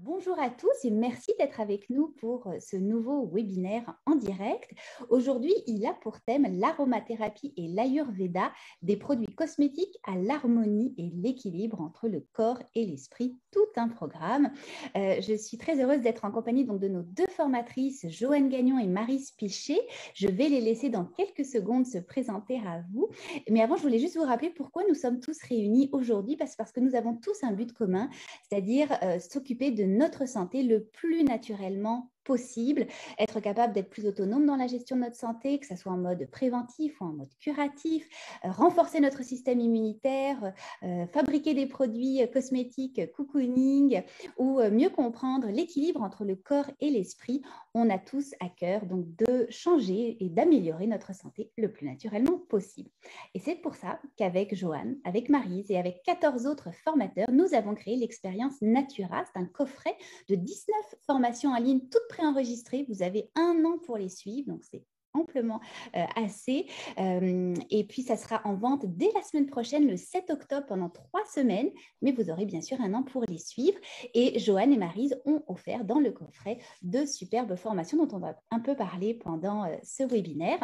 Bonjour à tous et merci d'être avec nous pour ce nouveau webinaire en direct. Aujourd'hui, il a pour thème l'aromathérapie et l'Ayurveda, des produits cosmétiques à l'harmonie et l'équilibre entre le corps et l'esprit, tout un programme. Je suis très heureuse d'être en compagnie de nos deux formatrices, Joanne Gagnon et Maryse Pichet. Je vais les laisser dans quelques secondes se présenter à vous. Mais avant, je voulais juste vous rappeler pourquoi nous sommes tous réunis aujourd'hui, parce que nous avons tous un but commun, c'est-à-dire s'occuper de notre santé le plus naturellement possible, être capable d'être plus autonome dans la gestion de notre santé, que ce soit en mode préventif ou en mode curatif, renforcer notre système immunitaire, fabriquer des produits cosmétiques cocooning ou mieux comprendre l'équilibre entre le corps et l'esprit. On a tous à cœur donc de changer et d'améliorer notre santé le plus naturellement possible. Et c'est pour ça qu'avec Joanne, avec Maryse et avec 14 autres formateurs, nous avons créé l'expérience Natura. C'est un coffret de 19 formations en ligne, toutes préenregistrées. Vous avez 1 an pour les suivre, donc c'est amplement assez. Et puis, ça sera en vente dès la semaine prochaine, le 7 octobre, pendant 3 semaines. Mais vous aurez bien sûr 1 an pour les suivre. Et Joanne et Maryse ont offert dans le coffret de superbes formations dont on va un peu parler pendant ce webinaire.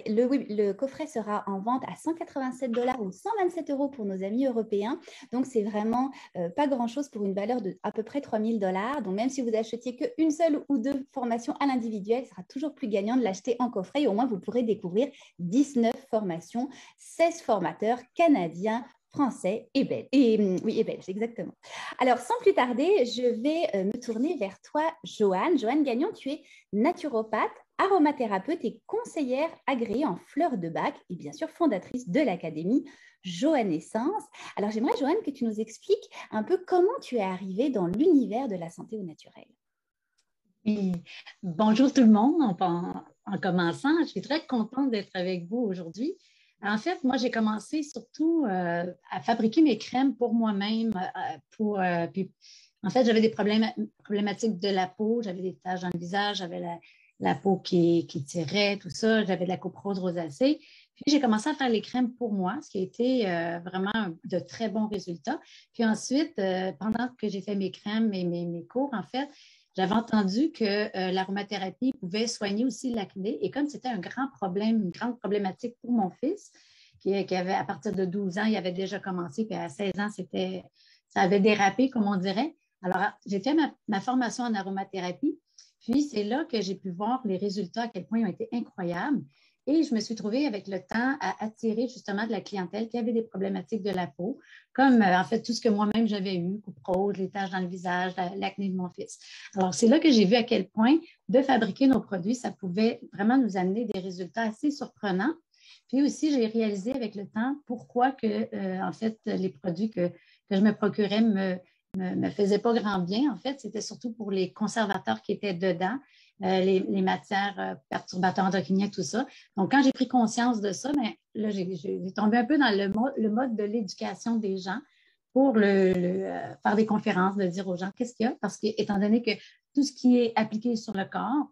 Le coffret sera en vente à 187 $ ou 127 € pour nos amis européens. Donc, c'est vraiment pas grand-chose pour une valeur de à peu près 3 000 $. Donc, même si vous achetiez qu'une seule ou deux formations à l'individuel, ce sera toujours plus gagnant de l'acheter en coffret. Et au moins, vous pourrez découvrir 19 formations, 16 formateurs canadiens, français et belges. Et belges, exactement. Alors, sans plus tarder, je vais me tourner vers toi, Joanne. Joanne Gagnon, tu es naturopathe, aromathérapeute et conseillère agréée en fleurs de bac et bien sûr fondatrice de l'Académie Joannescence. Alors, j'aimerais, Joanne, que tu nous expliques un peu comment tu es arrivée dans l'univers de la santé au naturel. Et bonjour tout le monde. En commençant, je suis très contente d'être avec vous aujourd'hui. En fait, moi, j'ai commencé surtout à fabriquer mes crèmes pour moi-même. Puis, en fait, j'avais des problématiques de la peau. J'avais des taches dans le visage, j'avais la peau qui tirait, tout ça. J'avais de la coprose rosacée. Puis, j'ai commencé à faire les crèmes pour moi, ce qui a été vraiment de très bons résultats. Puis ensuite, pendant que j'ai fait mes crèmes et mes cours, en fait, j'avais entendu que l'aromathérapie pouvait soigner aussi l'acné. Et comme c'était un grand problème, une grande problématique pour mon fils, qui avait à partir de 12 ans, il avait déjà commencé, puis à 16 ans, ça avait dérapé, comme on dirait. Alors, j'ai fait ma formation en aromathérapie, puis c'est là que j'ai pu voir les résultats, à quel point ils ont été incroyables. Et je me suis trouvée avec le temps à attirer justement de la clientèle qui avait des problématiques de la peau, comme en fait tout ce que moi-même j'avais eu, couperose, les taches dans le visage, l'acné de mon fils. Alors, c'est là que j'ai vu à quel point de fabriquer nos produits, ça pouvait vraiment nous amener des résultats assez surprenants. Puis aussi, j'ai réalisé avec le temps pourquoi que, en fait, les produits que je me procurais me faisaient pas grand bien. En fait, c'était surtout pour les conservateurs qui étaient dedans, les matières perturbateurs endocriniens, tout ça. Donc, quand j'ai pris conscience de ça, bien, là, j'ai tombé un peu dans le mode de l'éducation des gens pour faire des conférences, de dire aux gens qu'est-ce qu'il y a, parce qu'étant donné que tout ce qui est appliqué sur le corps,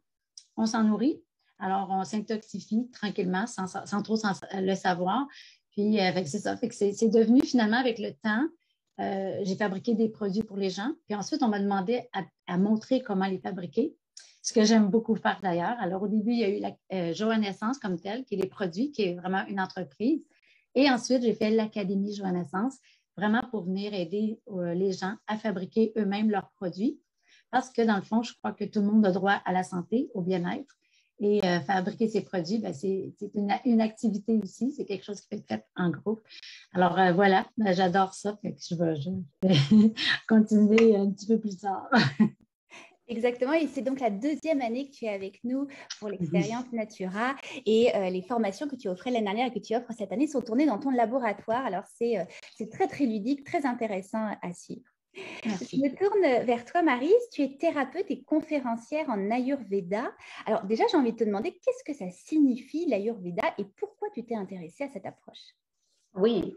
on s'en nourrit, alors on s'intoxifie tranquillement sans trop le savoir. Puis, c'est ça. Fait que c'est devenu finalement avec le temps, j'ai fabriqué des produits pour les gens. Puis ensuite, on m'a demandé à montrer comment les fabriquer, ce que j'aime beaucoup faire d'ailleurs. Alors, au début, il y a eu la Joannescence comme telle, qui est les produits, qui est vraiment une entreprise. Et ensuite, j'ai fait l'Académie Joannescence, vraiment pour venir aider les gens à fabriquer eux-mêmes leurs produits. Parce que dans le fond, je crois que tout le monde a droit à la santé, au bien-être. Et fabriquer ces produits, ben, c'est une activité aussi. C'est quelque chose qui peut être fait en groupe. Alors voilà, ben, j'adore ça. Fait que je vais continuer un petit peu plus tard. Exactement, et c'est donc la deuxième année que tu es avec nous pour l'expérience Natura et les formations que tu offrais l'année dernière et que tu offres cette année sont tournées dans ton laboratoire. Alors, c'est très, très ludique, très intéressant à suivre. Je Merci. me tourne vers toi, Maryse. Tu es thérapeute et conférencière en Ayurveda. Alors déjà, j'ai envie de te demander qu'est-ce que ça signifie l'Ayurveda et pourquoi tu t'es intéressée à cette approche? Oui,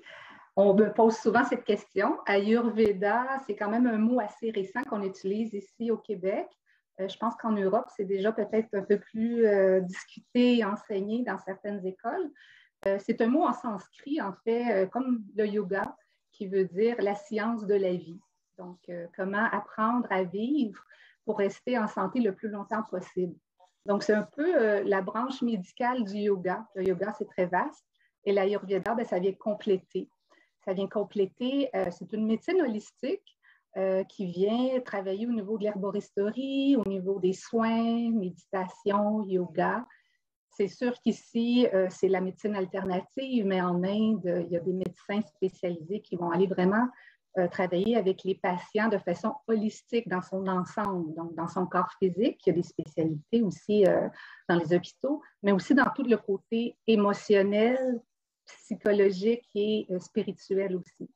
on me pose souvent cette question. Ayurveda, c'est quand même un mot assez récent qu'on utilise ici au Québec. Je pense qu'en Europe, c'est déjà peut-être un peu plus discuté et enseigné dans certaines écoles. C'est un mot en sanskrit, en fait, comme le yoga, qui veut dire la science de la vie. Donc, comment apprendre à vivre pour rester en santé le plus longtemps possible. Donc, c'est un peu la branche médicale du yoga. Le yoga, c'est très vaste. Et l'Ayurveda, ça vient compléter. Ça vient compléter, c'est une médecine holistique qui vient travailler au niveau de l'herboristerie, au niveau des soins, méditation, yoga. C'est sûr qu'ici, c'est la médecine alternative, mais en Inde, il y a des médecins spécialisés qui vont aller vraiment travailler avec les patients de façon holistique dans son ensemble, donc dans son corps physique. Il y a des spécialités aussi dans les hôpitaux, mais aussi dans tout le côté émotionnel, psychologique et spirituel aussi.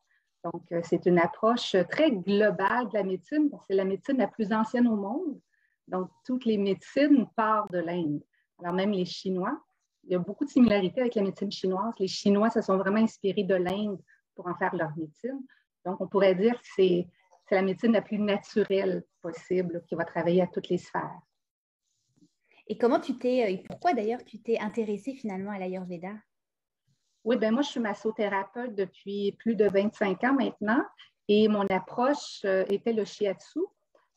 Donc, c'est une approche très globale de la médecine, parce que c'est la médecine la plus ancienne au monde. Donc, toutes les médecines partent de l'Inde. Alors, même les Chinois, il y a beaucoup de similarités avec la médecine chinoise. Les Chinois se sont vraiment inspirés de l'Inde pour en faire leur médecine. Donc, on pourrait dire que c'est la médecine la plus naturelle possible qui va travailler à toutes les sphères. Et pourquoi d'ailleurs tu t'es intéressée finalement à l'Ayurveda? Oui, bien moi, je suis massothérapeute depuis plus de 25 ans maintenant et mon approche était le shiatsu.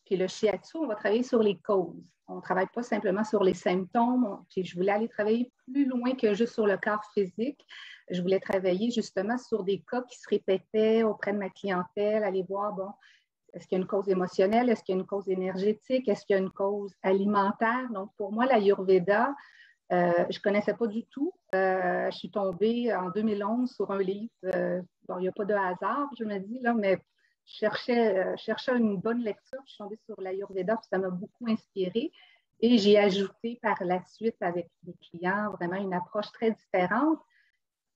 Puis le shiatsu, on va travailler sur les causes. On ne travaille pas simplement sur les symptômes. Puis je voulais aller travailler plus loin que juste sur le corps physique. Je voulais travailler justement sur des cas qui se répétaient auprès de ma clientèle, aller voir, bon, est-ce qu'il y a une cause émotionnelle, est-ce qu'il y a une cause énergétique, est-ce qu'il y a une cause alimentaire. Donc, pour moi, l'Ayurveda, je ne connaissais pas du tout. Je suis tombée en 2011 sur un livre. Bon, il n'y a pas de hasard, je me dis, là, mais je cherchais une bonne lecture. Je suis tombée sur l'Ayurveda, puis ça m'a beaucoup inspirée. Et j'ai ajouté par la suite avec les clients vraiment une approche très différente.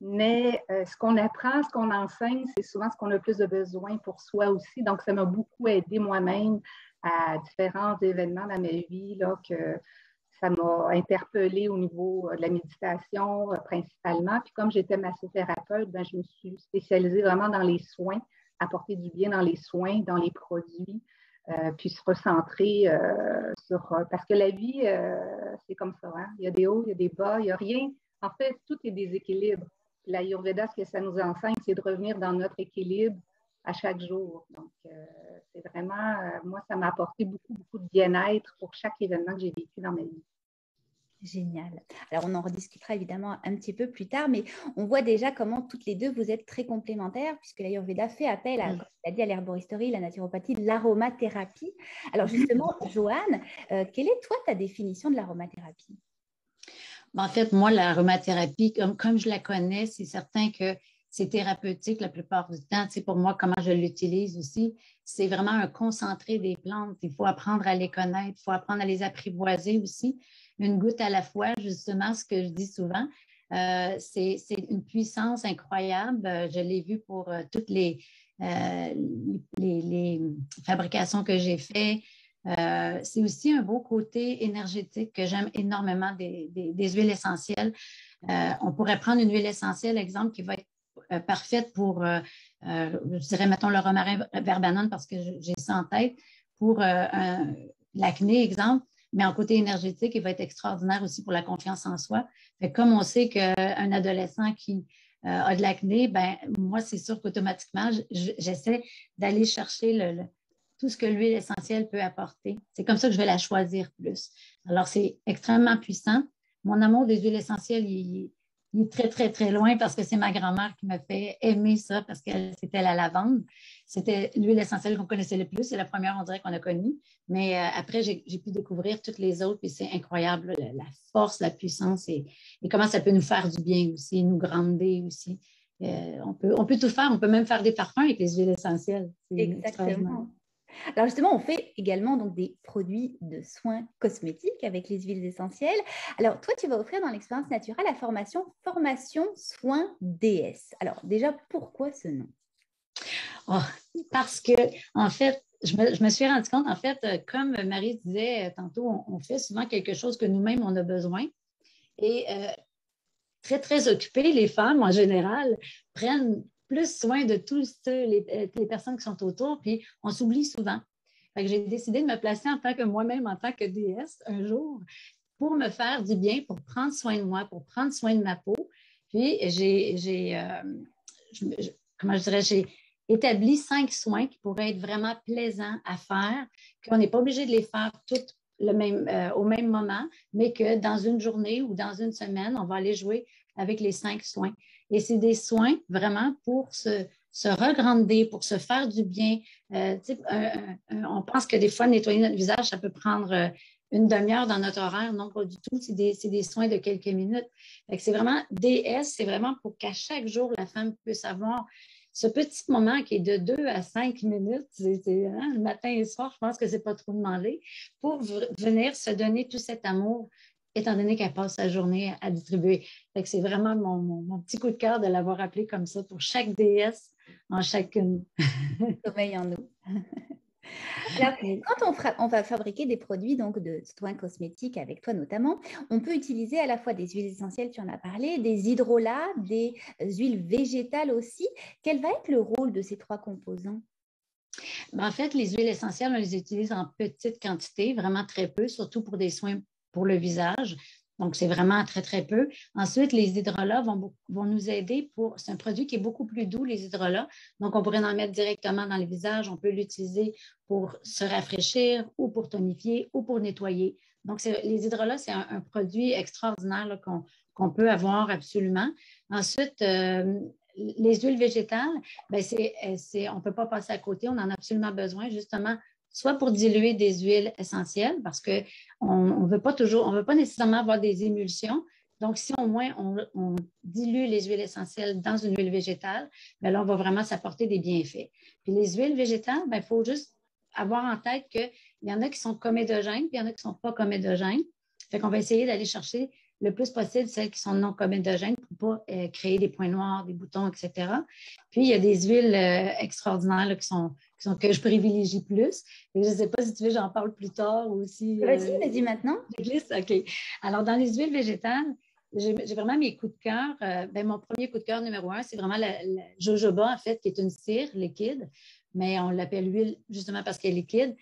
Mais ce qu'on apprend, ce qu'on enseigne, c'est souvent ce qu'on a le plus de besoin pour soi aussi. Donc, ça m'a beaucoup aidé moi-même à différents événements dans ma vie, là, que ça m'a interpellée au niveau de la méditation principalement. Puis comme j'étais massothérapeute, ben, je me suis spécialisée vraiment dans les soins, apporter du bien dans les soins, dans les produits, puis se recentrer parce que la vie, c'est comme ça. Hein? Il y a des hauts, il y a des bas, il n'y a rien. En fait, tout est déséquilibre. L'Ayurveda, ce que ça nous enseigne, c'est de revenir dans notre équilibre à chaque jour. Donc, c'est vraiment, moi, ça m'a apporté beaucoup, beaucoup de bien-être pour chaque événement que j'ai vécu dans ma vie. Génial. Alors, on en rediscutera évidemment un petit peu plus tard, mais on voit déjà comment toutes les deux, vous êtes très complémentaires, puisque l'Ayurveda fait appel, comme tu l'as dit, à l'herboristerie, la naturopathie, l'aromathérapie. Alors, justement, Joanne, quelle est, toi, ta définition de l'aromathérapie? En fait, moi, l'aromathérapie, comme je la connais, c'est certain que c'est thérapeutique la plupart du temps. Tu sais, pour moi, comment je l'utilise aussi, c'est vraiment un concentré des plantes. Il faut apprendre à les connaître, il faut apprendre à les apprivoiser aussi, une goutte à la fois, justement, ce que je dis souvent. C'est une puissance incroyable. Je l'ai vu pour toutes les fabrications que j'ai faites. C'est aussi un beau côté énergétique que j'aime énormément des huiles essentielles. On pourrait prendre une huile essentielle, exemple, qui va être parfaite pour, je dirais, mettons le romarin verbanone parce que j'ai ça en tête, pour l'acné, exemple, mais en côté énergétique, il va être extraordinaire aussi pour la confiance en soi. Fait que comme on sait qu'un adolescent qui a de l'acné, ben moi, c'est sûr qu'automatiquement, j'essaie d'aller chercher tout ce que l'huile essentielle peut apporter. C'est comme ça que je vais la choisir plus. Alors, c'est extrêmement puissant. Mon amour des huiles essentielles, il est très, très, très loin parce que c'est ma grand-mère qui m'a fait aimer ça parce que c'était la lavande. C'était l'huile essentielle qu'on connaissait le plus. C'est la première, on dirait, qu'on a connue. Mais après, j'ai pu découvrir toutes les autres et c'est incroyable, la force, la puissance et comment ça peut nous faire du bien aussi, nous grander aussi. On peut tout faire. On peut même faire des parfums avec les huiles essentielles. Exactement. Alors justement, on fait également donc, des produits de soins cosmétiques avec les huiles essentielles. Alors toi, tu vas offrir dans l'expérience naturelle la formation soins DS. Alors déjà, pourquoi ce nom? Oh, parce que, en fait, je me suis rendu compte, en fait, comme Marie disait tantôt, on fait souvent quelque chose que nous-mêmes, on a besoin. Et très, très occupées, les femmes, en général, prennent plus soin de tous les personnes qui sont autour, puis on s'oublie souvent. Fait que j'ai décidé de me placer en tant que moi-même, en tant que déesse, un jour, pour me faire du bien, pour prendre soin de moi, pour prendre soin de ma peau. Puis, comment je dirais, j'ai établi 5 soins qui pourraient être vraiment plaisants à faire, qu'on n'est pas obligé de les faire toutes au même moment, mais que dans une journée ou dans une semaine, on va aller jouer avec les 5 soins. Et c'est des soins vraiment pour se regrander, pour se faire du bien. On pense que des fois, nettoyer notre visage, ça peut prendre une demi-heure dans notre horaire. Non, pas du tout. C'est des soins de quelques minutes. C'est vraiment DS, c'est vraiment pour qu'à chaque jour, la femme puisse avoir ce petit moment qui est de 2 à 5 minutes, le matin et le soir, je pense que c'est pas trop demandé, pour venir se donner tout cet amour, étant donné qu'elle passe sa journée à distribuer. C'est vraiment mon petit coup de cœur de l'avoir appelé comme ça pour chaque déesse en chacune. Sommeil en nous. Alors, quand on va fabriquer des produits donc, de soins cosmétiques avec toi notamment, on peut utiliser à la fois des huiles essentielles, tu en as parlé, des hydrolats, des huiles végétales aussi. Quel va être le rôle de ces 3 composants? En fait, les huiles essentielles, on les utilise en petite quantité, vraiment très peu, surtout pour des soins pour le visage. Donc, c'est vraiment très, très peu. Ensuite, les hydrolats vont nous aider c'est un produit qui est beaucoup plus doux, les hydrolats. Donc, on pourrait en mettre directement dans le visage. On peut l'utiliser pour se rafraîchir ou pour tonifier ou pour nettoyer. Donc, les hydrolats, c'est un produit extraordinaire là, qu'on peut avoir absolument. Ensuite, les huiles végétales, on ne peut pas passer à côté. On en a absolument besoin, justement, soit pour diluer des huiles essentielles, parce qu'on ne veut pas nécessairement avoir des émulsions. Donc, si au moins on dilue les huiles essentielles dans une huile végétale, bien là, on va vraiment s'apporter des bienfaits. Puis les huiles végétales, il faut juste avoir en tête qu'il y en a qui sont comédogènes, puis il y en a qui ne sont pas comédogènes. Fait qu'on va essayer d'aller chercher le plus possible celles qui sont non comédogènes pour ne pas créer des points noirs, des boutons, etc. Puis, il y a des huiles extraordinaires là, que je privilégie plus. Et je ne sais pas si tu veux, j'en parle plus tard ou si... Vas-y maintenant. OK. Alors, dans les huiles végétales, j'ai vraiment mes coups de cœur. Mon premier coup de cœur numéro 1, c'est vraiment la jojoba, en fait, qui est une cire liquide, mais on l'appelle huile justement parce qu'elle est liquide.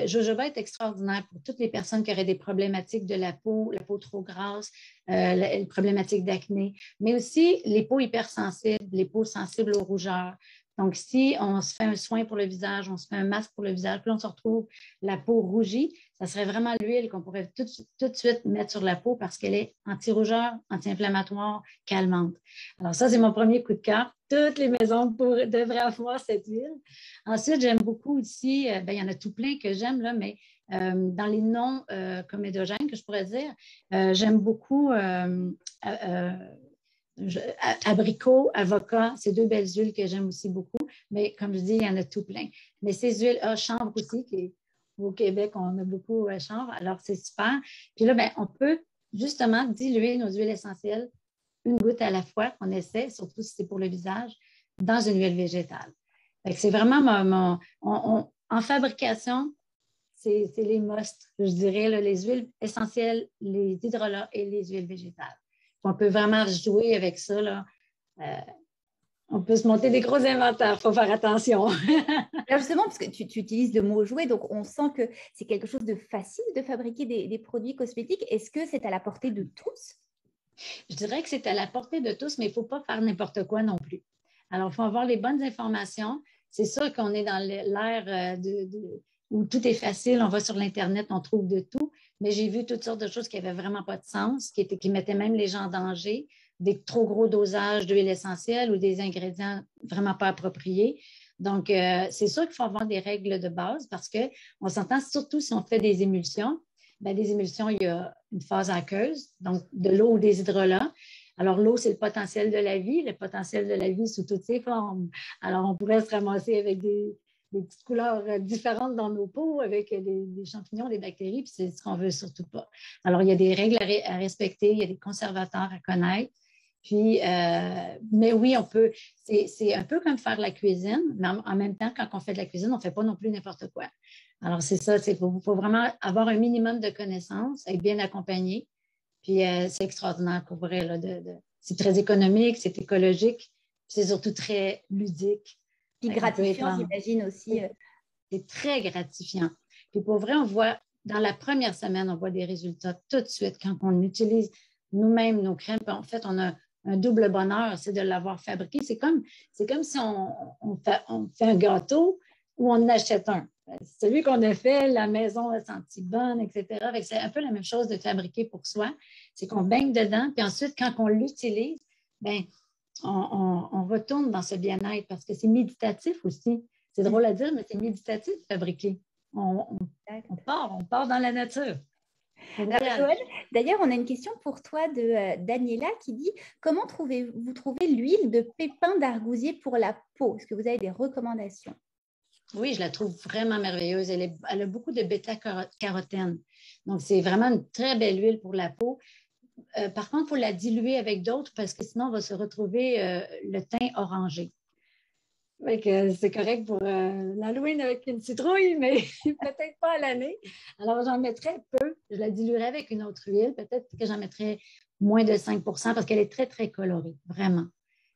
Jojoba est extraordinaire pour toutes les personnes qui auraient des problématiques de la peau trop grasse, les problématiques d'acné, mais aussi les peaux hypersensibles, les peaux sensibles aux rougeurs. Donc, si on se fait un soin pour le visage, on se fait un masque pour le visage, puis on se retrouve la peau rougie, ça serait vraiment l'huile qu'on pourrait tout de suite mettre sur la peau parce qu'elle est anti-rougeur, anti-inflammatoire, calmante. Alors ça, c'est mon premier coup de cœur. Toutes les maisons devraient avoir cette huile. Ensuite, j'aime beaucoup aussi, il y en a tout plein que j'aime, là, mais dans les non comédogènes, que je pourrais dire, j'aime beaucoup abricot, avocat, c'est 2 belles huiles que j'aime aussi beaucoup, mais comme je dis, il y en a tout plein. Mais ces huiles, chanvre aussi, qui est au Québec, on a beaucoup chanvre, alors c'est super. Puis là, on peut justement diluer nos huiles essentielles une goutte à la fois qu'on essaie, surtout si c'est pour le visage, dans une huile végétale. C'est vraiment en fabrication, c'est les musts, je dirais, là, les huiles essentielles, les hydrolats et les huiles végétales. On peut vraiment jouer avec ça. Là. On peut se monter des gros inventaires, il faut faire attention. Alors justement, parce que tu utilises le mot jouer, donc on sent que c'est quelque chose de facile de fabriquer des produits cosmétiques. Est-ce que c'est à la portée de tous? Je dirais que c'est à la portée de tous, mais il ne faut pas faire n'importe quoi non plus. Alors, il faut avoir les bonnes informations. C'est sûr qu'on est dans l'ère où tout est facile, on va sur l'Internet, on trouve de tout, mais j'ai vu toutes sortes de choses qui n'avaient vraiment pas de sens, qui mettaient même les gens en danger, des trop gros dosages d'huile essentielle ou des ingrédients vraiment pas appropriés. Donc, c'est sûr qu'il faut avoir des règles de base parce qu'on s'entend surtout si on fait des émulsions. Des émulsions, il y a une phase aqueuse, donc de l'eau ou des hydrolats. Alors, l'eau, c'est le potentiel de la vie sous toutes ses formes. Alors, on pourrait se ramasser avec des petites couleurs différentes dans nos peaux, avec des champignons, des bactéries, puis c'est ce qu'on veut surtout pas. Alors, il y a des règles à respecter, il y a des conservateurs à connaître. Puis, mais oui, on peut, c'est un peu comme faire la cuisine, mais en même temps, quand on fait de la cuisine, on ne fait pas non plus n'importe quoi. Alors, c'est ça, il faut vraiment avoir un minimum de connaissances, être bien accompagné. Puis, c'est extraordinaire pour vrai. Là, c'est très économique, c'est écologique, c'est surtout très ludique. Puis gratifiant, j'imagine aussi. C'est très gratifiant. Puis, pour vrai, on voit, dans la première semaine, on voit des résultats tout de suite quand on utilise nous-mêmes nos crèmes. En fait, on un double bonheur, c'est de l'avoir fabriqué. C'est comme si on fait un gâteau ou on en achète un. Celui qu'on a fait, la maison a senti bonne, etc. C'est un peu la même chose de fabriquer pour soi. C'est qu'on baigne dedans, puis ensuite, quand on l'utilise, ben, on retourne dans ce bien-être parce que c'est méditatif aussi. C'est drôle à dire, mais c'est méditatif de fabriquer. On part dans la nature. Alors, Joanne, d'ailleurs, on a une question pour toi de Daniela qui dit comment vous trouvez l'huile de pépins d'argousier pour la peau? Est-ce que vous avez des recommandations? Oui, je la trouve vraiment merveilleuse. Elle a beaucoup de bêta-carotène. Donc, c'est vraiment une très belle huile pour la peau. Par contre, il faut la diluer avec d'autres parce que sinon, on va se retrouver le teint orangé. C'est correct pour l'Halloween avec une citrouille, mais peut-être pas à l'année. Alors, j'en mettrais peu. Je la diluerais avec une autre huile. Peut-être que j'en mettrais moins de 5 parce qu'elle est très, très colorée, vraiment.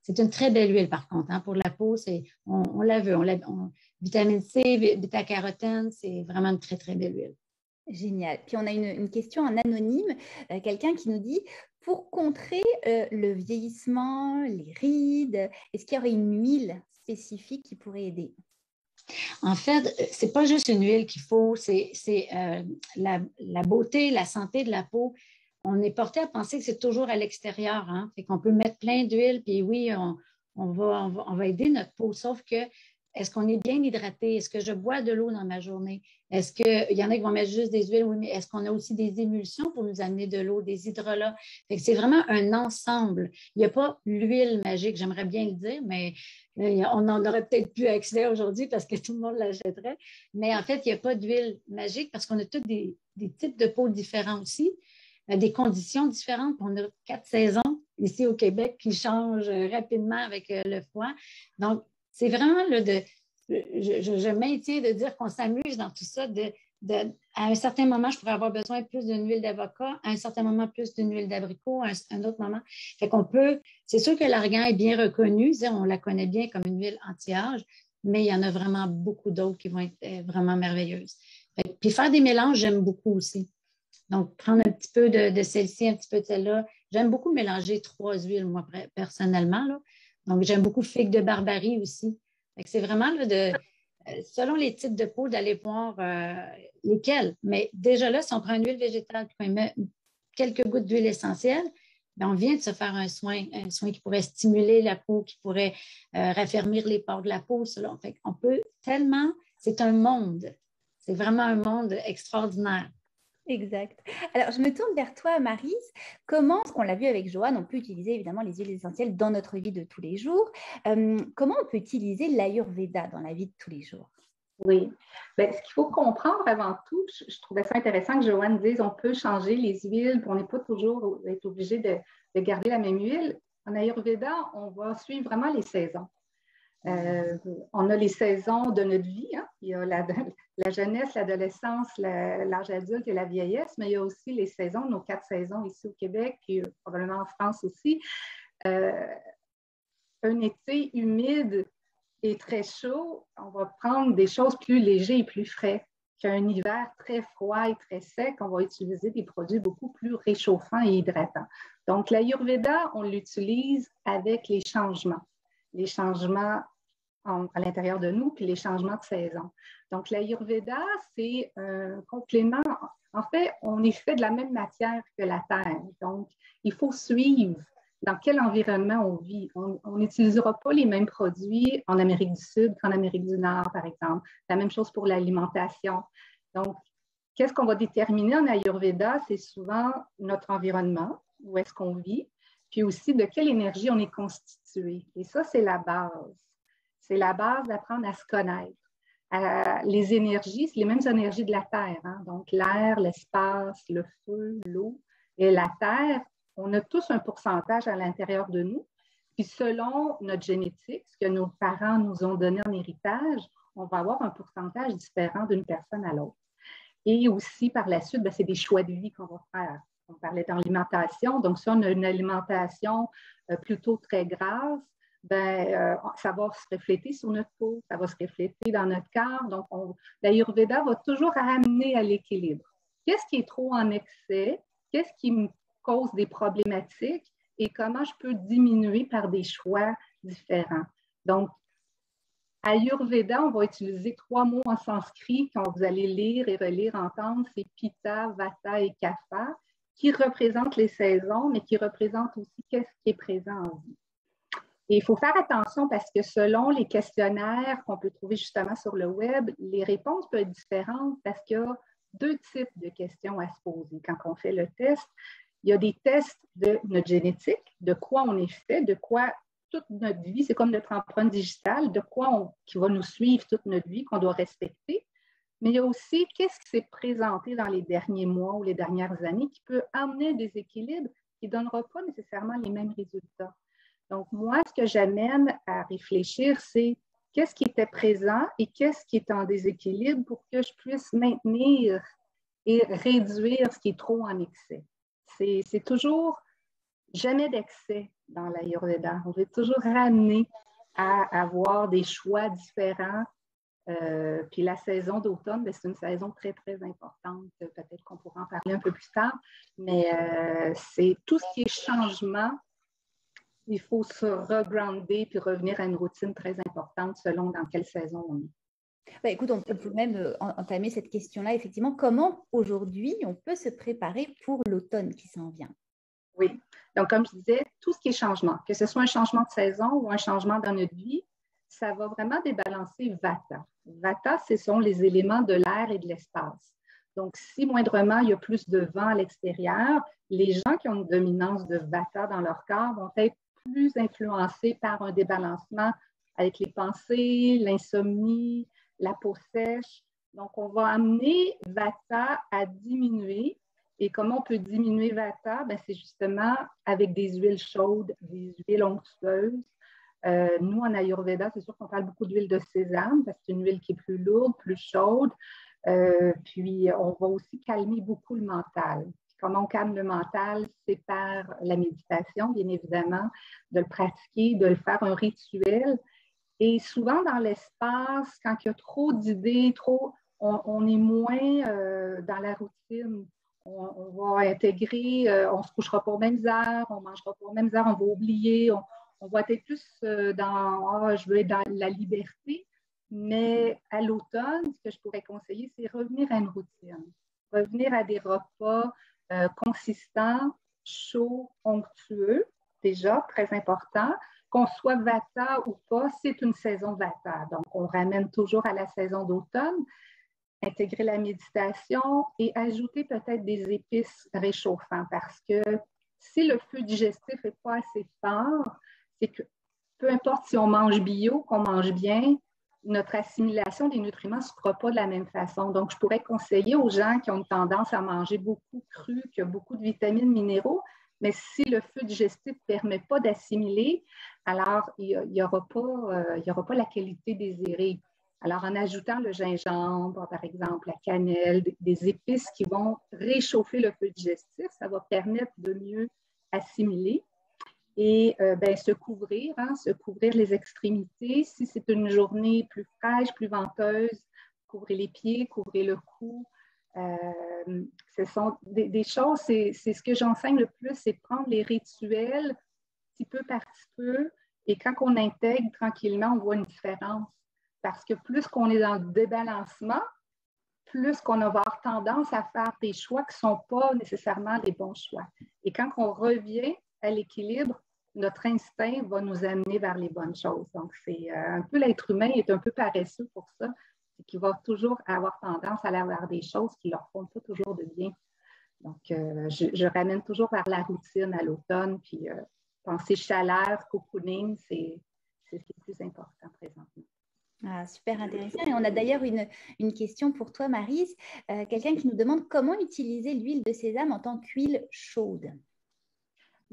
C'est une très belle huile, par contre. Pour la peau, on la veut. Vitamine C, bêta-carotène, c'est vraiment une très, très belle huile. Génial. Puis on a une question en anonyme, quelqu'un qui nous dit pour contrer le vieillissement, les rides, est-ce qu'il y aurait une huile spécifique qui pourrait aider? En fait, ce n'est pas juste une huile qu'il faut, c'est la beauté, la santé de la peau. On est porté à penser que c'est toujours à l'extérieur. Fait qu'on peut mettre plein d'huile, puis oui, on va aider notre peau, sauf que est-ce qu'on est bien hydraté? Est-ce que je bois de l'eau dans ma journée? Est-ce qu'il y en a qui vont mettre juste des huiles? Oui, mais est-ce qu'on a aussi des émulsions pour nous amener de l'eau, des hydrolats? C'est vraiment un ensemble. Il n'y a pas l'huile magique, j'aimerais bien le dire, mais on n'en aurait peut-être plus accès aujourd'hui parce que tout le monde l'achèterait. Mais en fait, il n'y a pas d'huile magique parce qu'on a tous des types de peau différents aussi, des conditions différentes. On a 4 saisons ici au Québec qui changent rapidement avec le froid. Donc, c'est vraiment je maintiens de dire qu'on s'amuse dans tout ça. À un certain moment, je pourrais avoir besoin plus d'une huile d'avocat, à un certain moment, plus d'une huile d'abricot, à un autre moment. Fait qu'on peut, c'est sûr que l'argan est bien reconnu, on la connaît bien comme une huile anti-âge, mais il y en a vraiment beaucoup d'autres qui vont être vraiment merveilleuses. Puis faire des mélanges, j'aime beaucoup aussi. Donc, prendre un petit peu de celle-ci, un petit peu de celle-là. J'aime beaucoup mélanger 3 huiles, moi, personnellement, là. Donc, j'aime beaucoup figue de Barbarie aussi. C'est vraiment selon les types de peau, d'aller voir lesquelles. Mais déjà là, si on prend une huile végétale et qu'on met quelques gouttes d'huile essentielle, bien, on vient de se faire un soin qui pourrait stimuler la peau, qui pourrait raffermir les pores de la peau. Fait on peut tellement, c'est un monde. C'est vraiment un monde extraordinaire. Exact. Alors, je me tourne vers toi, Maryse. Comment, ce qu'on l'a vu avec Joanne, on peut utiliser évidemment les huiles essentielles dans notre vie de tous les jours. Comment on peut utiliser l'Ayurveda dans la vie de tous les jours? Oui. Bien, ce qu'il faut comprendre avant tout, je trouvais ça intéressant que Joanne dise on peut changer les huiles, puis on n'est pas toujours être obligé de garder la même huile. En Ayurveda, on va suivre vraiment les saisons. On a les saisons de notre vie. Il y a la jeunesse, l'adolescence, l'âge adulte et la vieillesse, mais il y a aussi les saisons, nos 4 saisons ici au Québec, puis probablement en France aussi. Un été humide et très chaud, on va prendre des choses plus légères et plus frais qu'un hiver très froid et très sec. On va utiliser des produits beaucoup plus réchauffants et hydratants. Donc, l'Ayurveda, on l'utilise avec les changements à l'intérieur de nous, puis les changements de saison. Donc, l'Ayurveda, c'est un complément. En fait, on est fait de la même matière que la Terre. Donc, il faut suivre dans quel environnement on vit. On n'utilisera pas les mêmes produits en Amérique du Sud qu'en Amérique du Nord, par exemple. La même chose pour l'alimentation. Donc, qu'est-ce qu'on va déterminer en Ayurveda? C'est souvent notre environnement, où est-ce qu'on vit, puis aussi de quelle énergie on est constitué. Et ça, c'est la base. C'est la base d'apprendre à se connaître. Les énergies, c'est les mêmes énergies de la Terre. Donc, l'air, l'espace, le feu, l'eau et la Terre, on a tous un pourcentage à l'intérieur de nous. Puis, selon notre génétique, ce que nos parents nous ont donné en héritage, on va avoir un pourcentage différent d'une personne à l'autre. Et aussi, par la suite, c'est des choix de vie qu'on va faire. On parlait d'alimentation. Donc, si on a une alimentation plutôt très grasse, ça va se refléter sur notre peau, ça va se refléter dans notre corps. Donc, l'Ayurveda va toujours amener à l'équilibre. Qu'est-ce qui est trop en excès? Qu'est-ce qui me cause des problématiques? et comment je peux diminuer par des choix différents. Donc, Ayurveda, on va utiliser 3 mots en sanskrit quand vous allez lire et relire, entendre, c'est Pitta, Vata et Kapha, qui représentent les saisons, mais qui représentent aussi qu'est-ce qui est présent en vous. Et il faut faire attention parce que selon les questionnaires qu'on peut trouver justement sur le web, les réponses peuvent être différentes parce qu'il y a 2 types de questions à se poser. Quand on fait le test, il y a des tests de notre génétique, de quoi on est fait, de quoi toute notre vie, c'est comme notre empreinte digitale, de quoi qui va nous suivre toute notre vie, qu'on doit respecter. Mais il y a aussi qu'est-ce qui s'est présenté dans les derniers mois ou les dernières années qui peut amener des équilibres qui ne donnera pas nécessairement les mêmes résultats. Donc, moi, ce que j'amène à réfléchir, c'est qu'est-ce qui était présent et qu'est-ce qui est en déséquilibre pour que je puisse maintenir et réduire ce qui est trop en excès. C'est toujours jamais d'excès dans l'Ayurveda. On veut toujours ramener à avoir des choix différents. Puis la saison d'automne, c'est une saison très, très importante. Peut-être qu'on pourra en parler un peu plus tard, mais c'est tout ce qui est changement. Il faut se regrounder puis revenir à une routine très importante selon dans quelle saison on est. Bah, écoute, on peut même entamer cette question-là. Effectivement, comment aujourd'hui on peut se préparer pour l'automne qui s'en vient? Oui. Donc, comme je disais, tout ce qui est changement, que ce soit un changement de saison ou un changement dans notre vie, ça va vraiment débalancer Vata. Vata, ce sont les éléments de l'air et de l'espace. Donc, si moindrement il y a plus de vent à l'extérieur, les gens qui ont une dominance de Vata dans leur corps vont être plus influencés par un débalancement avec les pensées, l'insomnie, la peau sèche. Donc, on va amener Vata à diminuer. Et comment on peut diminuer Vata? C'est justement avec des huiles chaudes, des huiles onctueuses. Nous, en Ayurveda, c'est sûr qu'on parle beaucoup d'huile de sésame parce que c'est une huile qui est plus lourde, plus chaude. Puis, on va aussi calmer beaucoup le mental. Comment on calme le mental? C'est par la méditation, bien évidemment, de le pratiquer, de le faire un rituel. Et souvent, dans l'espace, quand il y a trop d'idées, on est moins dans la routine. On va intégrer, on ne se couchera pas aux mêmes heures, on ne mangera pas aux mêmes heures, on va oublier, on va être plus dans je veux être dans la liberté. Mais à l'automne, ce que je pourrais conseiller, c'est revenir à une routine. Revenir à des repas consistants, chauds, onctueux, déjà très important. Qu'on soit Vata ou pas, c'est une saison Vata. Donc, on ramène toujours à la saison d'automne. Intégrer la méditation et ajouter peut-être des épices réchauffantes parce que si le feu digestif n'est pas assez fort, c'est que peu importe si on mange bio, qu'on mange bien, notre assimilation des nutriments ne se fera pas de la même façon. Donc, je pourrais conseiller aux gens qui ont tendance à manger beaucoup cru, qui ont beaucoup de vitamines, minéraux, mais si le feu digestif ne permet pas d'assimiler, alors il n'y aura pas la qualité désirée. Alors, en ajoutant le gingembre, par exemple, la cannelle, des épices qui vont réchauffer le feu digestif, ça va permettre de mieux assimiler et se couvrir les extrémités. Si c'est une journée plus fraîche, plus venteuse, couvrir les pieds, couvrir le cou. Ce sont des choses, c'est ce que j'enseigne le plus, c'est de prendre les rituels petit peu par petit peu et quand on intègre tranquillement, on voit une différence. Parce que plus qu'on est dans le débalancement, plus qu'on va avoir tendance à faire des choix qui ne sont pas nécessairement les bons choix. Et quand on revient à l'équilibre, notre instinct va nous amener vers les bonnes choses. Donc, c'est un peu l'être humain est un peu paresseux pour ça, c'est qu'il va toujours avoir tendance à aller vers des choses qui ne leur font pas toujours de bien. Donc, je ramène toujours vers la routine à l'automne, puis penser chaleur, cocooning, c'est ce qui est le plus important présentement. Ah, super intéressant. Et on a d'ailleurs une question pour toi, Maryse. Quelqu'un qui nous demande comment utiliser l'huile de sésame en tant qu'huile chaude.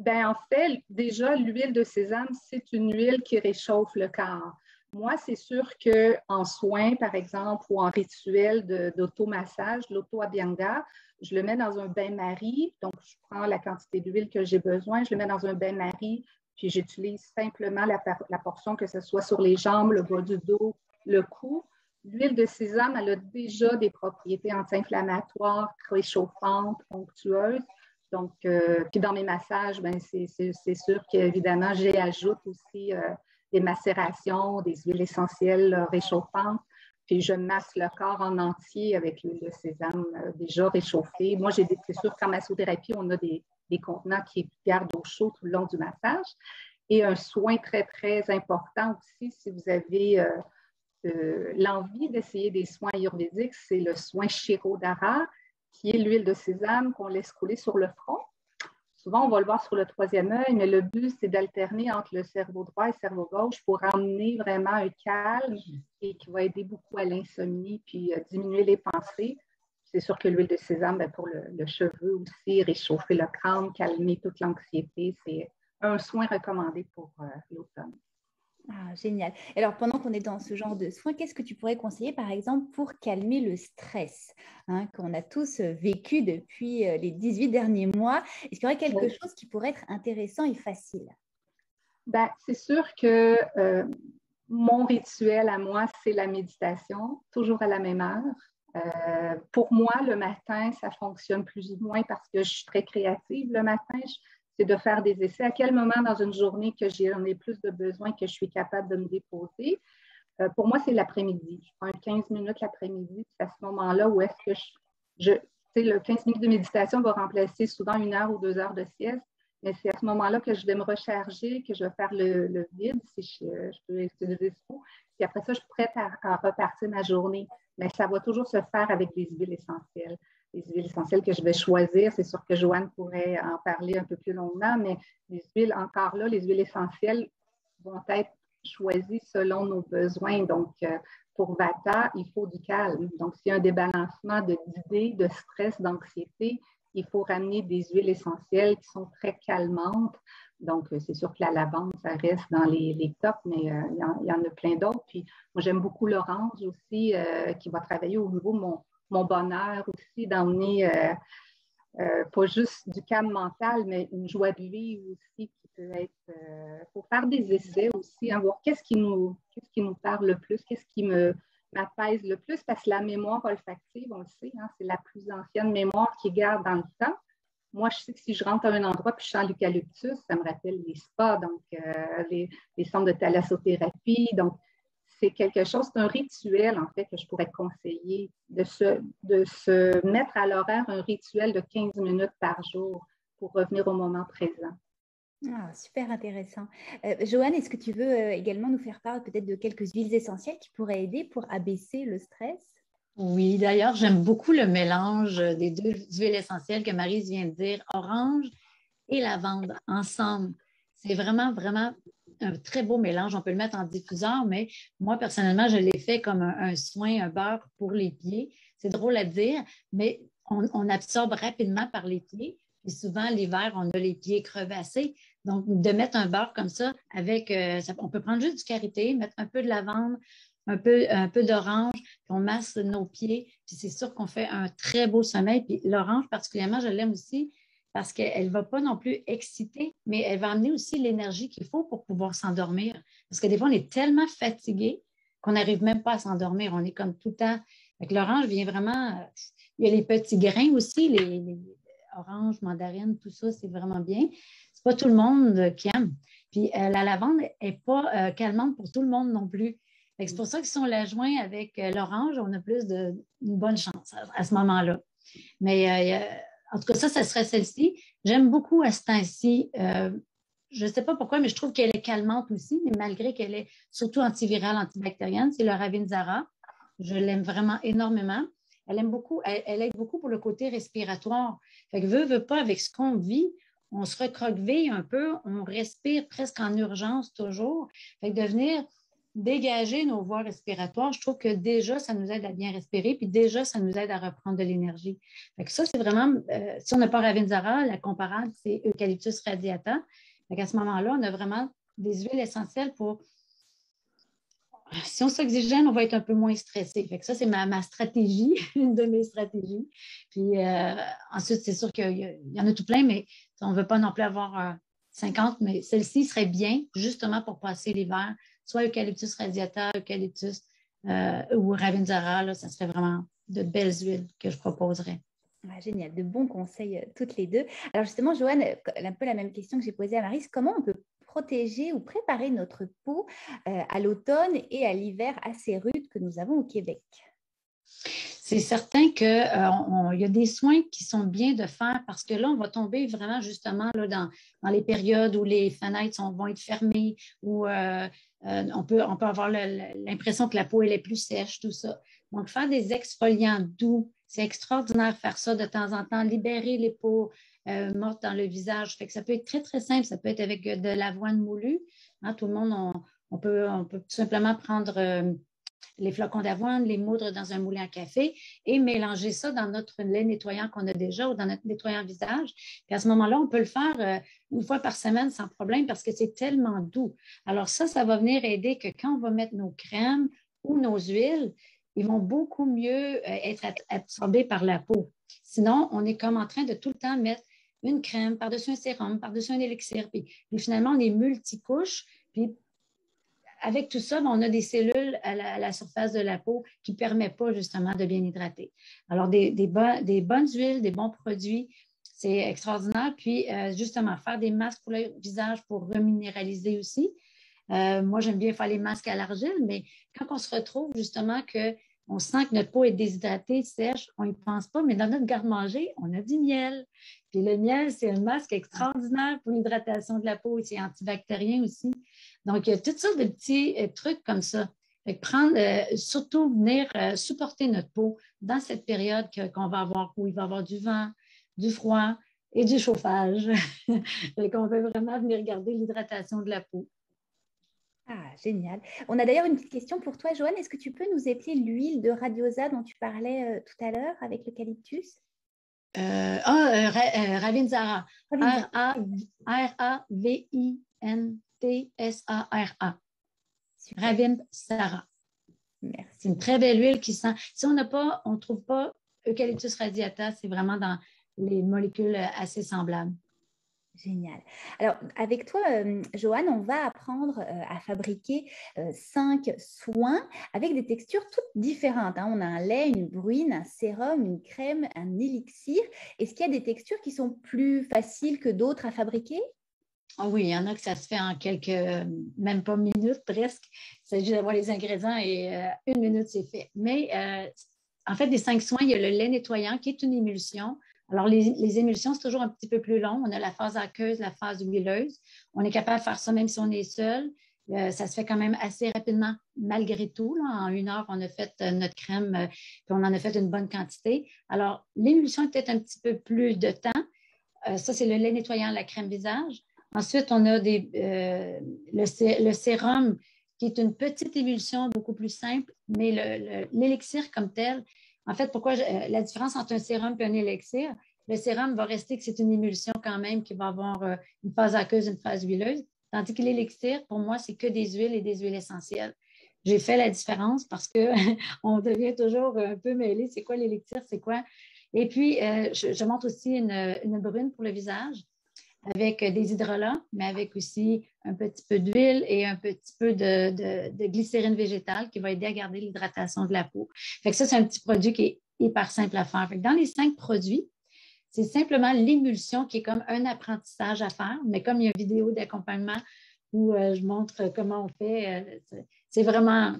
En fait, déjà, l'huile de sésame, c'est une huile qui réchauffe le corps. Moi, c'est sûr qu'en soins, par exemple, ou en rituel d'automassage, l'auto-abhyanga, je le mets dans un bain-marie. Donc, je prends la quantité d'huile que j'ai besoin, je le mets dans un bain-marie, puis j'utilise simplement la portion, que ce soit sur les jambes, le bas du dos, le cou. L'huile de sésame, elle a déjà des propriétés anti-inflammatoires, réchauffantes, onctueuses. Donc, puis dans mes massages, ben, c'est sûr qu'évidemment, j'ajoute aussi des macérations, des huiles essentielles réchauffantes. Puis je masse le corps en entier avec l'huile de sésame déjà réchauffée. Moi, c'est sûr qu'en massothérapie, on a des contenants qui gardent au chaud tout le long du massage. Et un soin très, très important aussi, si vous avez l'envie d'essayer des soins ayurvédiques, c'est le soin Shirodhara, qui est l'huile de sésame qu'on laisse couler sur le front. Souvent, on va le voir sur le troisième œil, mais le but, c'est d'alterner entre le cerveau droit et le cerveau gauche pour amener vraiment un calme et qui va aider beaucoup à l'insomnie puis diminuer les pensées. C'est sûr que l'huile de sésame, ben, pour le cheveu aussi, réchauffer le crâne, calmer toute l'anxiété, c'est un soin recommandé pour l'automne. Ah, génial. Alors, pendant qu'on est dans ce genre de soins, qu'est-ce que tu pourrais conseiller, par exemple, pour calmer le stress qu'on a tous vécu depuis les 18 derniers mois? Est-ce qu'il y aurait quelque chose qui pourrait être intéressant et facile? Ben, c'est sûr que mon rituel à moi, c'est la méditation, toujours à la même heure. Pour moi, le matin, ça fonctionne plus ou moins parce que je suis très créative le matin. C'est de faire des essais. À quel moment dans une journée que j'en ai plus de besoin que je suis capable de me déposer? Pour moi, c'est l'après-midi. Je prends 15 minutes l'après-midi. C'est à ce moment-là où est-ce que le 15 minutes de méditation va remplacer souvent 1 heure ou 2 heures de sieste. Mais c'est à ce moment-là que je vais me recharger, que je vais faire le vide, si je peux utiliser ce mot. Puis après ça, je suis prête à repartir ma journée. Mais ça va toujours se faire avec des huiles essentielles. Les huiles essentielles que je vais choisir, c'est sûr que Joanne pourrait en parler un peu plus longuement, mais les huiles, encore là, les huiles essentielles vont être choisies selon nos besoins. Donc, pour Vata, il faut du calme. Donc, s'il y a un débalancement d'idées, de stress, d'anxiété, il faut ramener des huiles essentielles qui sont très calmantes. Donc, c'est sûr que la lavande, ça reste dans les tops, mais il y en a plein d'autres. Puis, moi, j'aime beaucoup l'orange aussi, qui va travailler au niveau de mon bonheur aussi, d'emmener pas juste du calme mental, mais une joie de vivre aussi qui peut être... Il faut faire des essais aussi, hein, voir qu'est-ce qui nous parle le plus, qu'est-ce qui m'apaise le plus, parce que la mémoire olfactive, on le sait, hein, c'est la plus ancienne mémoire qui garde dans le temps. Moi, je sais que si je rentre à un endroit et je sens l'eucalyptus, ça me rappelle les spas, donc les centres de thalassothérapie. Donc, c'est quelque chose, c'est un rituel, en fait, que je pourrais conseiller, de se mettre à l'horaire un rituel de 15 minutes par jour pour revenir au moment présent. Ah, super intéressant. Joanne, est-ce que tu veux également nous faire part peut-être de quelques huiles essentielles qui pourraient aider pour abaisser le stress? Oui, d'ailleurs, j'aime beaucoup le mélange des deux huiles essentielles que Maryse vient de dire, orange et lavande ensemble. C'est vraiment, vraiment un très beau mélange. On peut le mettre en diffuseur, mais moi, personnellement, je l'ai fait comme un soin, un beurre pour les pieds. C'est drôle à dire, mais on absorbe rapidement par les pieds. Puis souvent, l'hiver, on a les pieds crevassés. Donc, de mettre un beurre comme ça avec, on peut prendre juste du karité, mettre un peu de lavande, un peu d'orange, puis on masse nos pieds. Puis c'est sûr qu'on fait un très beau sommeil. Puis l'orange, particulièrement, je l'aime aussi parce qu'elle ne va pas non plus exciter, mais elle va amener aussi l'énergie qu'il faut pour pouvoir s'endormir. Parce que des fois, on est tellement fatigué qu'on n'arrive même pas à s'endormir. On est comme tout le temps. Avec l'orange vient vraiment... Il y a les petits grains aussi, les oranges, mandarines, tout ça, c'est vraiment bien. C'est pas tout le monde qui aime. Puis la lavande n'est pas calmante pour tout le monde non plus. C'est pour ça que si on la joint avec l'orange, on a plus une bonne chance à ce moment-là. Mais en tout cas, ça serait celle-ci. J'aime beaucoup à ce temps-ci. Je ne sais pas pourquoi, mais je trouve qu'elle est calmante aussi, mais malgré qu'elle est surtout antivirale, antibactérienne, c'est le Ravinzara. Je l'aime vraiment énormément. Elle aide beaucoup pour le côté respiratoire. Fait que veut pas, avec ce qu'on vit, on se recroqueville un peu, on respire presque en urgence toujours. Fait que de venir dégager nos voies respiratoires, je trouve que déjà, ça nous aide à bien respirer, puis déjà, ça nous aide à reprendre de l'énergie. Fait que ça, c'est vraiment, si on n'a pas Ravinzara, la comparable, c'est Eucalyptus radiata. Fait qu'à ce moment-là, on a vraiment des huiles essentielles pour... Si on s'oxygène, on va être un peu moins stressé. Fait que ça, c'est ma stratégie, une de mes stratégies. Puis ensuite, c'est sûr qu'il y en a tout plein, mais on ne veut pas non plus avoir 50, mais celle-ci serait bien justement pour passer l'hiver, soit Eucalyptus radiata, Eucalyptus ou Ravinzara, là, ça serait vraiment de belles huiles que je proposerais. Ah, génial, de bons conseils toutes les deux. Alors justement, Joanne, un peu la même question que j'ai posée à Maryse, comment on peut protéger ou préparer notre peau à l'automne et à l'hiver assez rude que nous avons au Québec? C'est certain qu'il y a des soins qui sont bien de faire parce que là, on va tomber vraiment justement là, dans les périodes où les fenêtres vont être fermées, où on peut avoir l'impression que la peau elle est plus sèche, tout ça. Donc, faire des exfoliants doux, c'est extraordinaire faire ça de temps en temps, libérer les peaux mortes dans le visage. Fait que ça peut être très, très simple. Ça peut être avec de l'avoine moulue. Hein, tout le monde, on peut tout simplement prendre les flocons d'avoine, les moudre dans un moulin à café et mélanger ça dans notre lait nettoyant qu'on a déjà ou dans notre nettoyant visage. Puis à ce moment-là, on peut le faire une fois par semaine sans problème parce que c'est tellement doux. Alors ça va venir aider que quand on va mettre nos crèmes ou nos huiles, ils vont beaucoup mieux être absorbés par la peau. Sinon, on est comme en train de tout le temps mettre une crème par-dessus un sérum, par-dessus un élixir. Puis finalement, on est multicouche. Puis avec tout ça, on a des cellules à la surface de la peau qui ne permettent pas justement de bien hydrater. Alors, des bonnes huiles, des bons produits, c'est extraordinaire. Puis, justement, faire des masques pour le visage pour reminéraliser aussi. Moi, j'aime bien faire les masques à l'argile, mais quand on se retrouve justement qu'on sent que notre peau est déshydratée, sèche, on n'y pense pas, mais dans notre garde-manger, on a du miel. Puis le miel, c'est un masque extraordinaire pour l'hydratation de la peau et c'est antibactérien aussi. Donc, il y a toutes sortes de petits trucs comme ça. Fait que surtout venir supporter notre peau dans cette période qu'on va avoir, où il va y avoir du vent, du froid et du chauffage. Fait qu'on veut vraiment venir garder l'hydratation de la peau. Ah, génial. On a d'ailleurs une petite question pour toi, Joanne. Est-ce que tu peux nous épeler l'huile de radiosa dont tu parlais tout à l'heure avec l'eucalyptus? Ravintsara. Ravintsara. Ravintsara. Merci. C'est une très belle huile qui sent. Si on ne trouve pas Eucalyptus radiata, c'est vraiment dans les molécules assez semblables. Génial. Alors, avec toi, Joanne, on va apprendre à fabriquer 5 soins avec des textures toutes différentes. Hein. On a un lait, une bruine, un sérum, une crème, un élixir. Est-ce qu'il y a des textures qui sont plus faciles que d'autres à fabriquer? Oh oui, il y en a que ça se fait en même pas minutes presque. Il s'agit d'avoir les ingrédients et 1 minute, c'est fait. Mais en fait, des 5 soins, il y a le lait nettoyant qui est une émulsion. Alors, les émulsions, c'est toujours un petit peu plus long. On a la phase aqueuse, la phase huileuse. On est capable de faire ça même si on est seul. Ça se fait quand même assez rapidement, malgré tout. Là. En 1 heure, on a fait notre crème, puis on en a fait une bonne quantité. Alors, l'émulsion est peut-être un petit peu plus de temps. Ça, c'est le lait nettoyant, la crème visage. Ensuite, on a le sérum, qui est une petite émulsion beaucoup plus simple, mais l'élixir comme tel, en fait, la différence entre un sérum et un élixir, le sérum va rester que c'est une émulsion quand même qui va avoir une phase aqueuse, une phase huileuse, tandis que l'élixir, pour moi, c'est que des huiles et des huiles essentielles. J'ai fait la différence parce qu'on devient toujours un peu mêlé. C'est quoi l'élixir? C'est quoi? Et puis, je montre aussi une brune pour le visage avec des hydrolats, mais avec aussi un petit peu d'huile et un petit peu de glycérine végétale qui va aider à garder l'hydratation de la peau. Fait que ça, c'est un petit produit qui est hyper simple à faire. Fait que dans les 5 produits, c'est simplement l'émulsion qui est comme un apprentissage à faire, mais comme il y a une vidéo d'accompagnement où je montre comment on fait, c'est vraiment...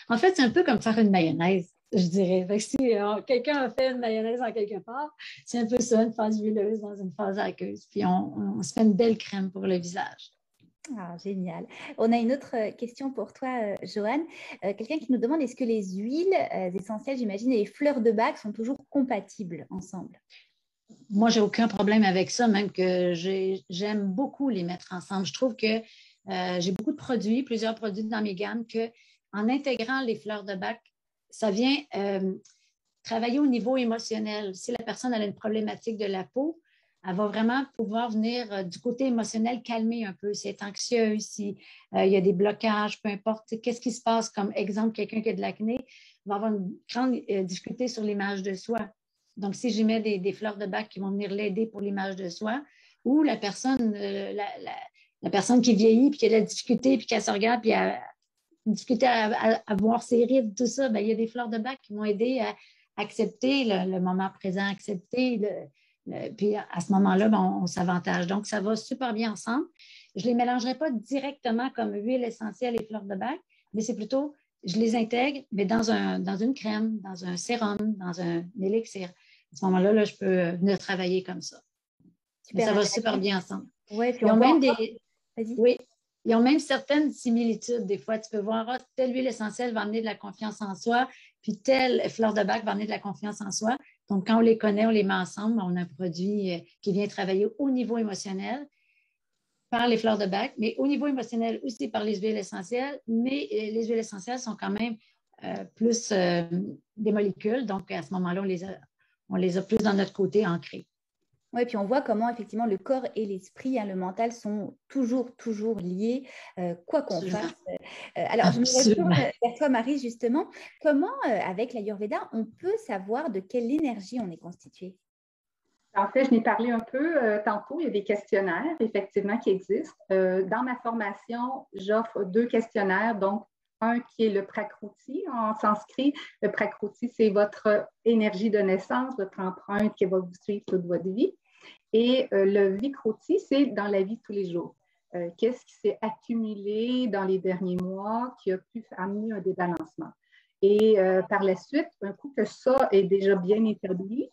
En fait, c'est un peu comme faire une mayonnaise, je dirais. Fait que si quelqu'un a fait une mayonnaise en quelque part, c'est un peu ça, une phase huileuse dans une phase aqueuse. Puis on se fait une belle crème pour le visage. Ah, génial. On a une autre question pour toi, Joanne. Quelqu'un qui nous demande, est-ce que les huiles essentielles, j'imagine, et les fleurs de bac sont toujours compatibles ensemble? Moi, j'ai aucun problème avec ça, même que j'aime beaucoup les mettre ensemble. Je trouve que j'ai beaucoup de produits, plusieurs produits dans mes gammes, que en intégrant les fleurs de bac, ça vient travailler au niveau émotionnel. Si la personne a une problématique de la peau, elle va vraiment pouvoir venir du côté émotionnel calmer un peu. Si elle est anxieuse, si il y a des blocages, peu importe. Qu'est-ce qui se passe? Comme exemple, quelqu'un qui a de l'acné va avoir une grande difficulté sur l'image de soi. Donc, si j'y mets des fleurs de bac qui vont venir l'aider pour l'image de soi, ou la personne qui vieillit, puis qui a de la difficulté, puis qui se regarde, puis a difficulté à voir ses rides, tout ça, bien, il y a des fleurs de bac qui vont aider accepter le moment présent, accepter puis à ce moment-là, on s'avantage. Donc, ça va super bien ensemble. Je ne les mélangerai pas directement comme huile essentielle et fleurs de bac, mais c'est plutôt, je les intègre, mais dans une crème, dans un sérum, dans un élixir. À ce moment-là, là, je peux venir travailler comme ça. Mais Super ça va intéressant. super bien ensemble. Ouais, puis Ils on ont voit même encore... des... Vas-y. Oui, ils ont même certaines similitudes. Des fois, tu peux voir, telle huile essentielle va amener de la confiance en soi, puis telle fleur de bac va amener de la confiance en soi. Donc, quand on les connaît, on les met ensemble, on a un produit qui vient travailler au niveau émotionnel par les fleurs de bac, mais au niveau émotionnel aussi par les huiles essentielles. Mais les huiles essentielles sont quand même plus des molécules. Donc, à ce moment-là, on les a plus dans notre côté ancrés. Oui, puis on voit comment effectivement le corps et l'esprit, le mental sont toujours liés, quoi qu'on fasse. Alors, je me retourne vers toi, Marie, justement. Comment, avec l'Ayurveda, on peut savoir de quelle énergie on est constitué? En fait, je n'ai parlé un peu tantôt. Il y a des questionnaires, effectivement, qui existent. Dans ma formation, j'offre 2 questionnaires. Donc, un qui est le Prakruti en sanskrit. Le Prakruti, c'est votre énergie de naissance, votre empreinte qui va vous suivre toute votre vie. Et le Vikruti, c'est dans la vie de tous les jours. Qu'est-ce qui s'est accumulé dans les derniers mois qui a pu amener un débalancement? Et par la suite, un coup que ça est déjà bien établi,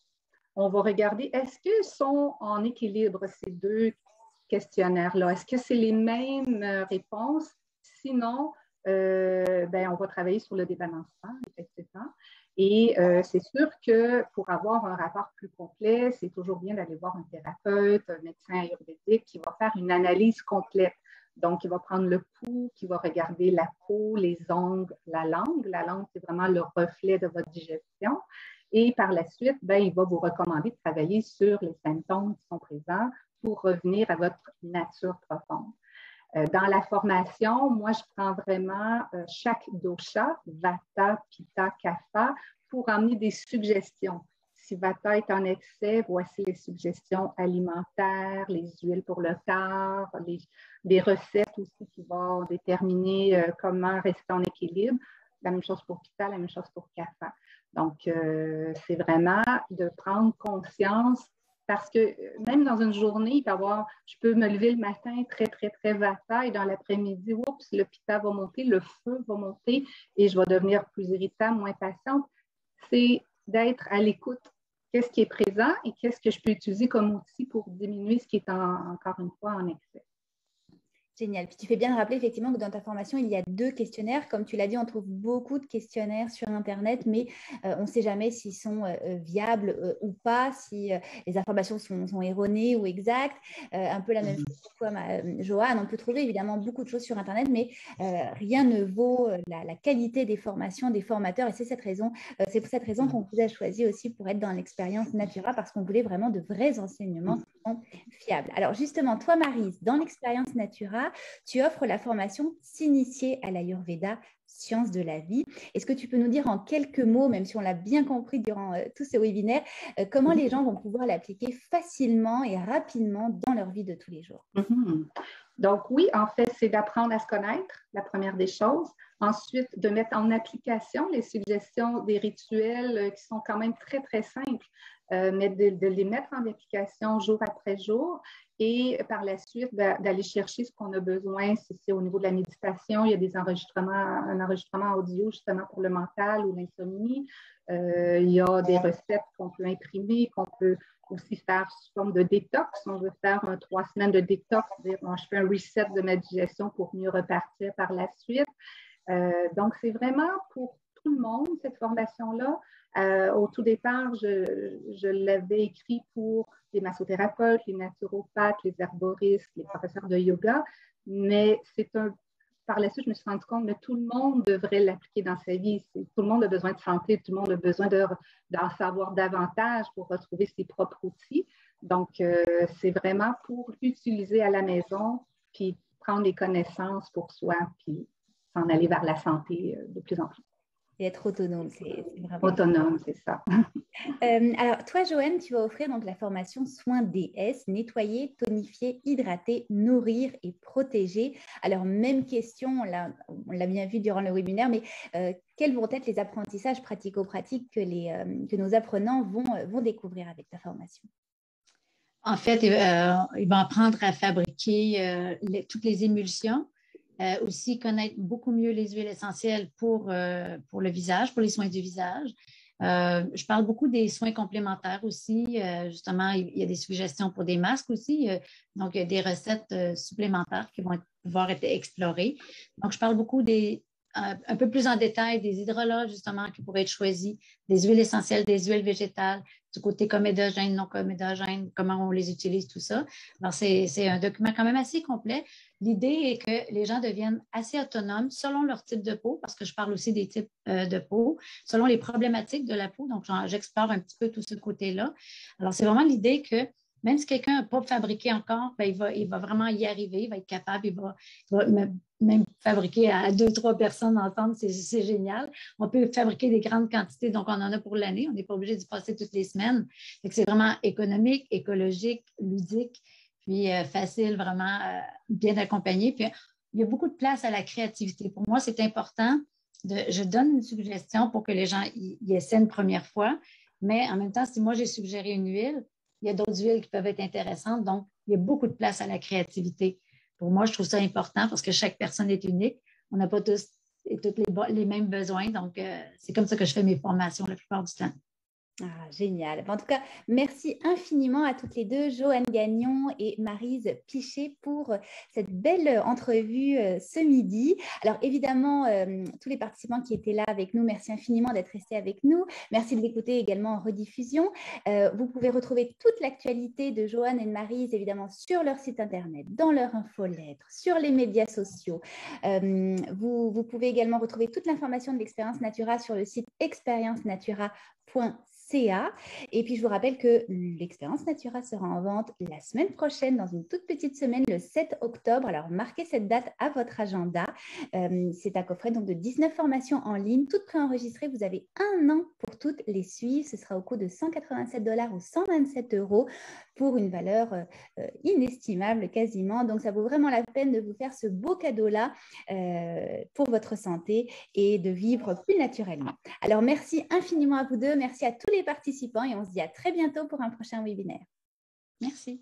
on va regarder, est-ce qu'ils sont en équilibre, ces 2 questionnaires-là? Est-ce que c'est les mêmes réponses? Sinon, on va travailler sur le débalancement, effectivement. Et c'est sûr que pour avoir un rapport plus complet, c'est toujours bien d'aller voir un thérapeute, un médecin ayurvédique qui va faire une analyse complète. Donc, il va prendre le pouls, qui va regarder la peau, les ongles, la langue. La langue, c'est vraiment le reflet de votre digestion. Et par la suite, il va vous recommander de travailler sur les symptômes qui sont présents pour revenir à votre nature profonde. Dans la formation, moi, je prends vraiment chaque dosha, Vata, Pitta, Kapha, pour amener des suggestions. Si Vata est en excès, voici les suggestions alimentaires, les huiles pour le corps, les recettes aussi qui vont déterminer comment rester en équilibre. La même chose pour Pitta, la même chose pour Kapha. Donc, c'est vraiment de prendre conscience parce que même dans une journée, il peut y avoir, je peux me lever le matin très vata et dans l'après-midi, oups, le pitta va monter, le feu va monter et je vais devenir plus irritable, moins patiente. C'est d'être à l'écoute. Qu'est-ce qui est présent et qu'est-ce que je peux utiliser comme outil pour diminuer ce qui est encore une fois en excès. Génial. Puis tu fais bien de rappeler effectivement que dans ta formation, il y a 2 questionnaires. Comme tu l'as dit, on trouve beaucoup de questionnaires sur Internet, mais on ne sait jamais s'ils sont viables ou pas, si les informations sont erronées ou exactes. Un peu la même chose pour toi, Joanne. On peut trouver évidemment beaucoup de choses sur Internet, mais rien ne vaut la qualité des formations des formateurs. Et c'est pour cette raison qu'on vous a choisi aussi pour être dans l'expérience Natura, parce qu'on voulait vraiment de vrais enseignements fiables. Alors justement, toi, Maryse, dans l'expérience Natura, tu offres la formation S'initier à l'Ayurveda, sciences de la vie. Est-ce que tu peux nous dire en quelques mots, même si on l'a bien compris durant tout ce webinaire, comment les gens vont pouvoir l'appliquer facilement et rapidement dans leur vie de tous les jours? Donc oui, en fait, c'est d'apprendre à se connaître, la première des choses. Ensuite, de mettre en application les suggestions des rituels qui sont quand même très simples, mais de les mettre en application jour après jour et par la suite d'aller chercher ce qu'on a besoin. Si c'est au niveau de la méditation, il y a des un enregistrement audio justement pour le mental ou l'insomnie. Il y a des recettes qu'on peut imprimer, qu'on peut aussi faire sous forme de détox. On veut faire 3 semaines de détox, c'est-à-dire je fais un reset de ma digestion pour mieux repartir par la suite. Donc, c'est vraiment pour tout le monde, cette formation-là. Au tout départ, je l'avais écrit pour les massothérapeutes, les naturopathes, les herboristes, les professeurs de yoga, mais par la suite, je me suis rendu compte que tout le monde devrait l'appliquer dans sa vie. Tout le monde a besoin de santé, tout le monde a besoin d'en savoir davantage pour retrouver ses propres outils. Donc, c'est vraiment pour utiliser à la maison, puis prendre les connaissances pour soi, puis s'en aller vers la santé de plus en plus. Et être autonome, c'est vraiment… Autonome, c'est ça. Alors, toi, Joanne, tu vas offrir donc la formation Soins DS, nettoyer, tonifier, hydrater, nourrir et protéger. Alors, même question, on l'a bien vu durant le webinaire, mais quels vont être les apprentissages pratico-pratiques que nos apprenants vont découvrir avec ta formation? En fait, ils vont apprendre à fabriquer toutes les émulsions, aussi connaître beaucoup mieux les huiles essentielles pour le visage, pour les soins du visage. Je parle beaucoup des soins complémentaires aussi. Justement, il y a des suggestions pour des masques aussi. Donc, il y a des recettes supplémentaires qui vont pouvoir être explorées. Donc, je parle beaucoup un peu plus en détail des hydrolats, justement, qui pourraient être choisis, des huiles essentielles, des huiles végétales, du côté comédogène, non comédogène, comment on les utilise, tout ça. Alors, c'est un document quand même assez complet. L'idée est que les gens deviennent assez autonomes selon leur type de peau, parce que je parle aussi des types de peau, selon les problématiques de la peau. Donc, j'explore un petit peu tout ce côté-là. Alors, c'est vraiment l'idée que même si quelqu'un n'a pas fabriqué encore, ben, il va vraiment y arriver, il va être capable, il va même fabriquer à 2-3 personnes ensemble, c'est génial. On peut fabriquer des grandes quantités, donc on en a pour l'année, on n'est pas obligé d'y passer toutes les semaines. C'est vraiment économique, écologique, ludique, puis facile, vraiment bien accompagné. Puis il y a beaucoup de place à la créativité. Pour moi, c'est important. Je donne une suggestion pour que les gens y essaient une première fois, mais en même temps, si moi j'ai suggéré une huile, il y a d'autres huiles qui peuvent être intéressantes. Donc, il y a beaucoup de place à la créativité. Pour moi, je trouve ça important parce que chaque personne est unique. On n'a pas tous et toutes les mêmes besoins. Donc, c'est comme ça que je fais mes formations la plupart du temps. Ah, génial. En tout cas, merci infiniment à toutes les deux, Joanne Gagnon et Maryse Pichet, pour cette belle entrevue ce midi. Alors, évidemment, tous les participants qui étaient là avec nous, merci infiniment d'être restés avec nous. Merci de l'écouter également en rediffusion. Vous pouvez retrouver toute l'actualité de Joanne et de Maryse, évidemment, sur leur site internet, dans leur infolettre, sur les médias sociaux. Vous pouvez également retrouver toute l'information de l'Expérience Natura sur le site expériencenatura.ca. Et puis, je vous rappelle que l'Expérience Natura sera en vente la semaine prochaine, dans une toute petite semaine, le 7 octobre. Alors, marquez cette date à votre agenda. C'est un coffret donc, de 19 formations en ligne, toutes préenregistrées. Vous avez 1 an pour toutes les suivre. Ce sera au coût de 187 $ ou 127 € pour une valeur inestimable quasiment. Donc, ça vaut vraiment la peine de vous faire ce beau cadeau-là pour votre santé et de vivre plus naturellement. Alors, merci infiniment à vous deux. Merci à tous les participants et on se dit à très bientôt pour un prochain webinaire. Merci.